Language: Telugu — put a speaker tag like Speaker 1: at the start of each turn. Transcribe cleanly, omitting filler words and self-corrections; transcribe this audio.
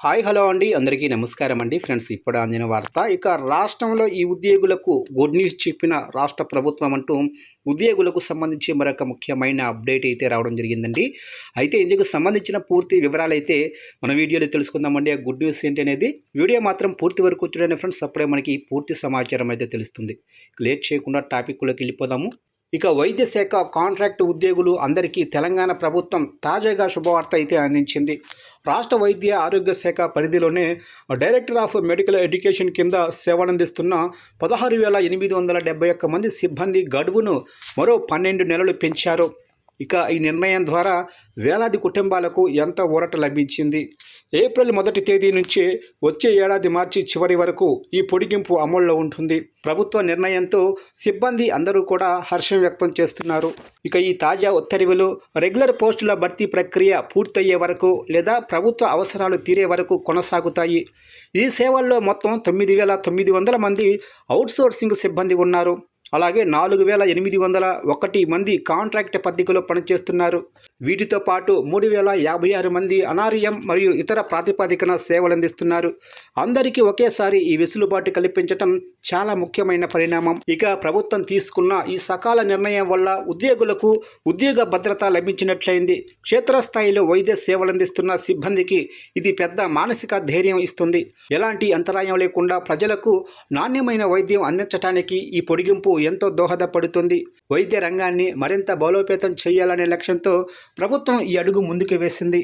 Speaker 1: హాయ్ హలో అండి అందరికీ నమస్కారం అండి ఫ్రెండ్స్ ఇప్పుడు అందిన వార్త ఇక రాష్ట్రంలో ఈ ఉద్యోగులకు గుడ్ న్యూస్ చెప్పిన రాష్ట్ర ప్రభుత్వం అంటూ ఉద్యోగులకు సంబంధించి మరొక ముఖ్యమైన అప్డేట్ అయితే రావడం జరిగిందండి. అయితే ఇందుకు సంబంధించిన పూర్తి వివరాలు అయితే మన వీడియోలో తెలుసుకుందామండి. ఆ గుడ్ న్యూస్ ఏంటి అనేది వీడియో మాత్రం పూర్తి వరకు చూడండి ఫ్రెండ్స్, అప్పుడే మనకి పూర్తి సమాచారం అయితే తెలుస్తుంది. లేట్ చేయకుండా టాపిక్లోకి వెళ్ళిపోదాము. ఇక వైద్య శాఖ కాంట్రాక్ట్ ఉద్యోగులు అందరికీ తెలంగాణ ప్రభుత్వం తాజాగా శుభవార్త అయితే అందించింది. రాష్ట్ర వైద్య ఆరోగ్య శాఖ పరిధిలోనే డైరెక్టర్ ఆఫ్ మెడికల్ ఎడ్యుకేషన్ కింద సేవలందిస్తున్న 16,871 మంది సిబ్బంది గడువును మరో 12 నెలలు పెంచారు. ఇక ఈ నిర్ణయం ద్వారా వేలాది కుటుంబాలకు ఎంత ఊరట లభించింది. ఏప్రిల్ 1 తేదీ నుంచి వచ్చే ఏడాది మార్చి చివరి వరకు ఈ పొడిగింపు అమల్లో ఉంటుంది. ప్రభుత్వ నిర్ణయంతో సిబ్బంది అందరూ కూడా హర్షం వ్యక్తం చేస్తున్నారు. ఇక ఈ తాజా ఉత్తర్వులు రెగ్యులర్ పోస్టుల భర్తీ ప్రక్రియ పూర్తయ్యే వరకు లేదా ప్రభుత్వ అవసరాలు తీరే వరకు కొనసాగుతాయి. ఈ సేవల్లో మొత్తం 9,900 మంది అవుట్సోర్సింగ్ సిబ్బంది ఉన్నారు. అలాగే 4,801 మంది కాంట్రాక్ట్ పద్ధతిలో పనిచేస్తున్నారు. వీటితో పాటు 3,056 మంది అనార్యం మరియు ఇతర ప్రాతిపదికన సేవలందిస్తున్నారు. అందరికీ ఒకేసారి ఈ వెసులుబాటు కల్పించటం చాలా ముఖ్యమైన పరిణామం. ఇక ప్రభుత్వం తీసుకున్న ఈ సకాల నిర్ణయం వల్ల ఉద్యోగులకు ఉద్యోగ భద్రత లభించినట్లయింది. క్షేత్రస్థాయిలో వైద్య సేవలందిస్తున్న సిబ్బందికి ఇది పెద్ద మానసిక ధైర్యం ఇస్తుంది. ఎలాంటి అంతరాయం లేకుండా ప్రజలకు నాణ్యమైన వైద్యం అందించడానికి ఈ పొడిగింపు ఎంతో దోహదపడుతుంది. వైద్య రంగాన్ని మరింత బలోపేతం చేయాలనే లక్ష్యంతో ప్రభుత్వం ఈ అడుగు ముందుకు వేసింది.